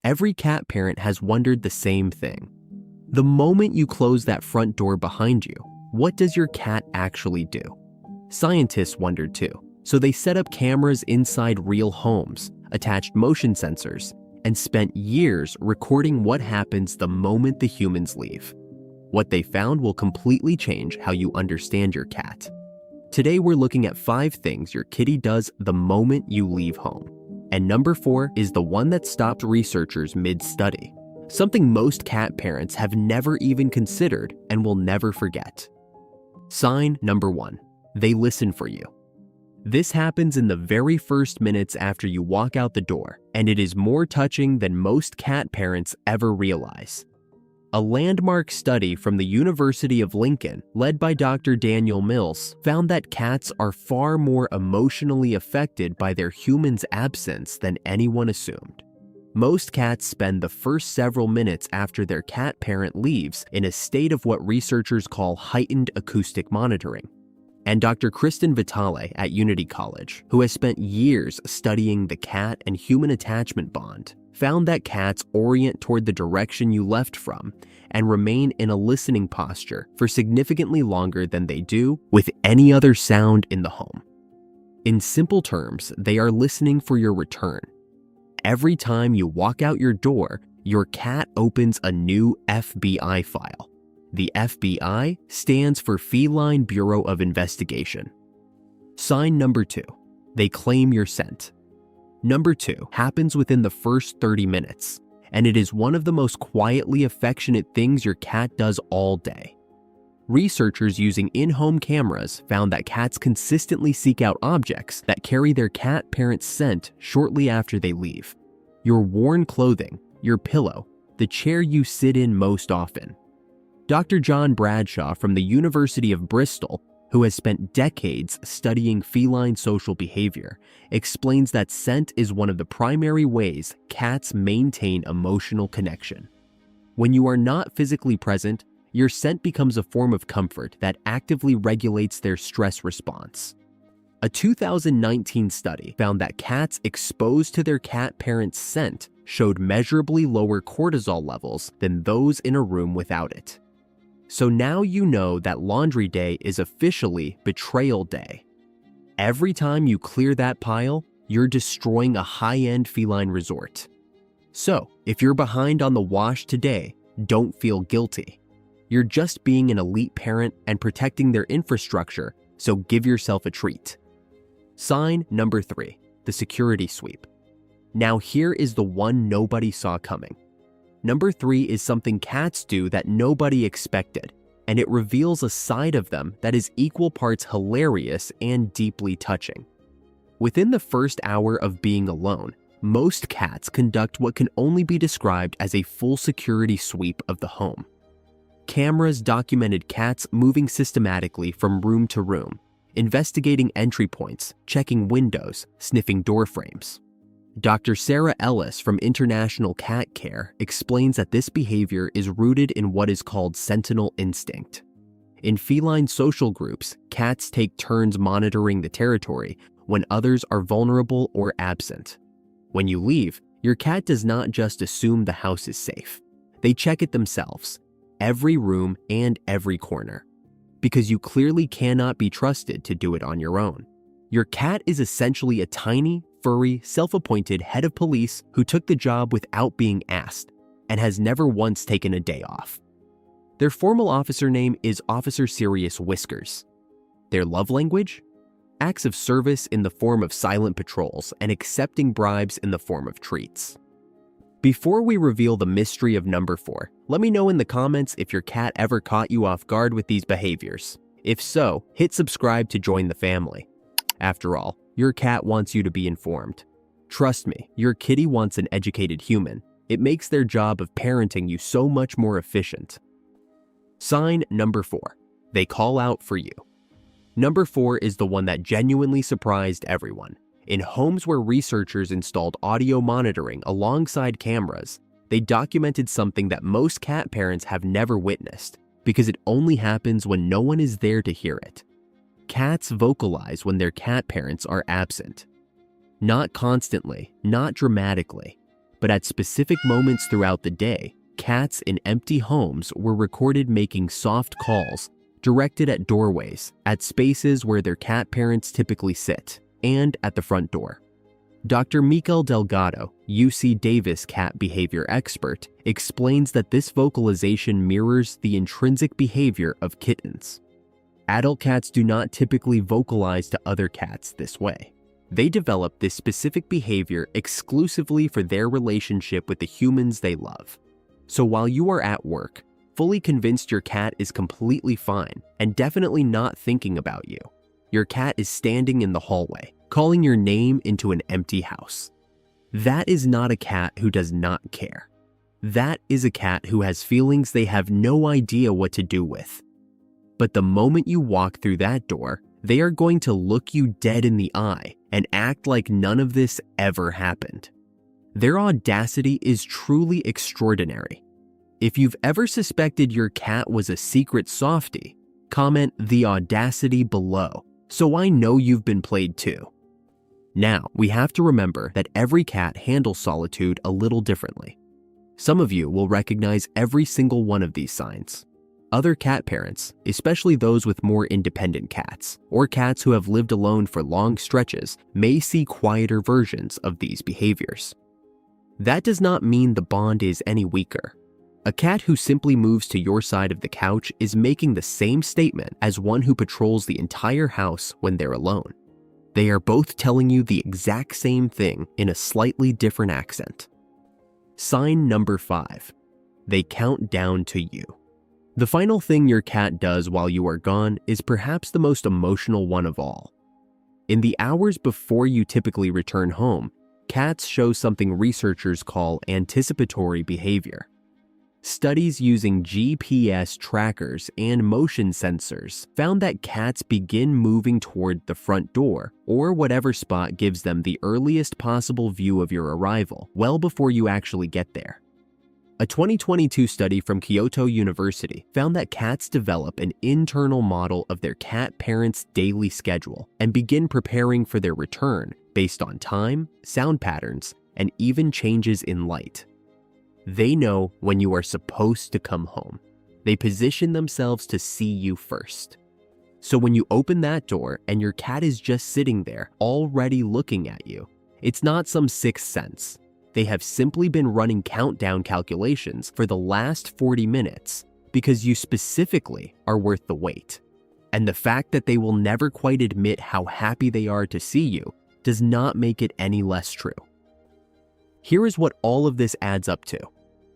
Every cat parent has wondered the same thing. The moment you close that front door behind you, what does your cat actually do? Scientists wondered too, so they set up cameras inside real homes, attached motion sensors, and spent years recording what happens the moment the humans leave. What they found will completely change how you understand your cat. Today we're looking at 5 things your kitty does the moment you leave home. And number 4 is the one that stopped researchers mid-study. Something most cat parents have never even considered and will never forget. Sign number 1. They listen for you. This happens in the very first minutes after you walk out the door, and it is more touching than most cat parents ever realize. A landmark study from the University of Lincoln, led by Dr. Daniel Mills, found that cats are far more emotionally affected by their human's absence than anyone assumed. Most cats spend the first several minutes after their cat parent leaves in a state of what researchers call heightened acoustic monitoring. And Dr. Kristen Vitale at Unity College, who has spent years studying the cat and human attachment bond, found that cats orient toward the direction you left from and remain in a listening posture for significantly longer than they do with any other sound in the home. In simple terms, they are listening for your return. Every time you walk out your door, your cat opens a new FBI file. The FBI stands for Feline Bureau of Investigation. Sign number 2. They claim your scent. Number 2 happens within the first 30 minutes, and it is one of the most quietly affectionate things your cat does all day. Researchers using in-home cameras found that cats consistently seek out objects that carry their cat parent's scent shortly after they leave. Your worn clothing, your pillow, the chair you sit in most often. Dr. John Bradshaw from the University of Bristol, who has spent decades studying feline social behavior, explains that scent is one of the primary ways cats maintain emotional connection. When you are not physically present, your scent becomes a form of comfort that actively regulates their stress response. A 2019 study found that cats exposed to their cat parent's scent showed measurably lower cortisol levels than those in a room without it. So now you know that laundry day is officially betrayal day. Every time you clear that pile, you're destroying a high-end feline resort. So, if you're behind on the wash today, don't feel guilty. You're just being an elite parent and protecting their infrastructure, so give yourself a treat. Sign number 3, the security sweep. Now here is the one nobody saw coming. Number 3 is something cats do that nobody expected, and it reveals a side of them that is equal parts hilarious and deeply touching. Within the first hour of being alone, most cats conduct what can only be described as a full security sweep of the home. Cameras documented cats moving systematically from room to room, investigating entry points, checking windows, sniffing door frames. Dr. Sarah Ellis from International Cat Care explains that this behavior is rooted in what is called sentinel instinct. In feline social groups, cats take turns monitoring the territory when others are vulnerable or absent. When you leave, your cat does not just assume the house is safe. They check it themselves, every room and every corner, because you clearly cannot be trusted to do it on your own. Your cat is essentially a tiny, furry, self-appointed head of police who took the job without being asked and has never once taken a day off. Their formal officer name is Officer Sirius Whiskers. Their love language? Acts of service in the form of silent patrols and accepting bribes in the form of treats. Before we reveal the mystery of number 4, let me know in the comments if your cat ever caught you off guard with these behaviors. If so, hit subscribe to join the family. After all, your cat wants you to be informed. Trust me, your kitty wants an educated human. It makes their job of parenting you so much more efficient. Sign number 4. They call out for you. Number 4 is the one that genuinely surprised everyone. In homes where researchers installed audio monitoring alongside cameras, they documented something that most cat parents have never witnessed, because it only happens when no one is there to hear it. Cats vocalize when their cat parents are absent. Not constantly, not dramatically, but at specific moments throughout the day, cats in empty homes were recorded making soft calls directed at doorways, at spaces where their cat parents typically sit, and at the front door. Dr. Mikel Delgado, UC Davis cat behavior expert, explains that this vocalization mirrors the intrinsic behavior of kittens. Adult cats do not typically vocalize to other cats this way. They develop this specific behavior exclusively for their relationship with the humans they love. So while you are at work, fully convinced your cat is completely fine and definitely not thinking about you, your cat is standing in the hallway, calling your name into an empty house. That is not a cat who does not care. That is a cat who has feelings they have no idea what to do with. But the moment you walk through that door, they are going to look you dead in the eye and act like none of this ever happened. Their audacity is truly extraordinary. If you've ever suspected your cat was a secret softie, comment the audacity below, so I know you've been played too. Now, we have to remember that every cat handles solitude a little differently. Some of you will recognize every single one of these signs. Other cat parents, especially those with more independent cats, or cats who have lived alone for long stretches, may see quieter versions of these behaviors. That does not mean the bond is any weaker. A cat who simply moves to your side of the couch is making the same statement as one who patrols the entire house when they're alone. They are both telling you the exact same thing in a slightly different accent. Sign number 5. They count down to you. The final thing your cat does while you are gone is perhaps the most emotional one of all. In the hours before you typically return home, cats show something researchers call anticipatory behavior. Studies using GPS trackers and motion sensors found that cats begin moving toward the front door or whatever spot gives them the earliest possible view of your arrival, well before you actually get there. A 2022 study from Kyoto University found that cats develop an internal model of their cat parents' daily schedule and begin preparing for their return based on time, sound patterns, and even changes in light. They know when you are supposed to come home. They position themselves to see you first. So when you open that door and your cat is just sitting there, already looking at you, it's not some sixth sense. They have simply been running countdown calculations for the last 40 minutes because you specifically are worth the wait. And the fact that they will never quite admit how happy they are to see you does not make it any less true. Here is what all of this adds up to.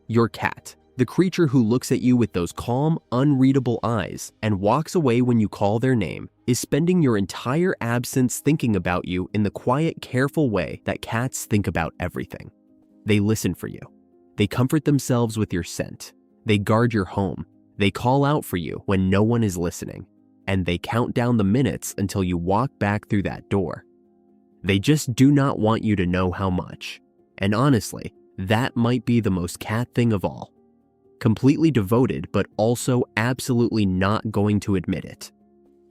Your cat, the creature who looks at you with those calm, unreadable eyes and walks away when you call their name, is spending your entire absence thinking about you in the quiet, careful way that cats think about everything. They listen for you. They comfort themselves with your scent. They guard your home. They call out for you when no one is listening. And they count down the minutes until you walk back through that door. They just do not want you to know how much. And honestly, that might be the most cat thing of all. Completely devoted, but also absolutely not going to admit it.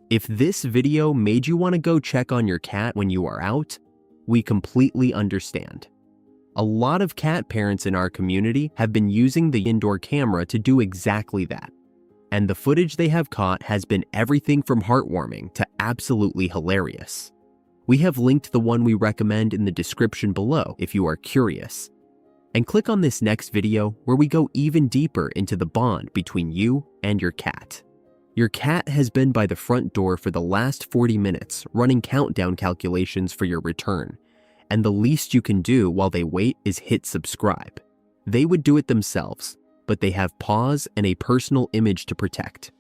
If this video made you want to go check on your cat when you are out, we completely understand. A lot of cat parents in our community have been using the indoor camera to do exactly that. And the footage they have caught has been everything from heartwarming to absolutely hilarious. We have linked the one we recommend in the description below if you are curious. And click on this next video where we go even deeper into the bond between you and your cat. Your cat has been by the front door for the last 40 minutes running countdown calculations for your return. And the least you can do while they wait is hit subscribe. They would do it themselves, but they have paws and a personal image to protect.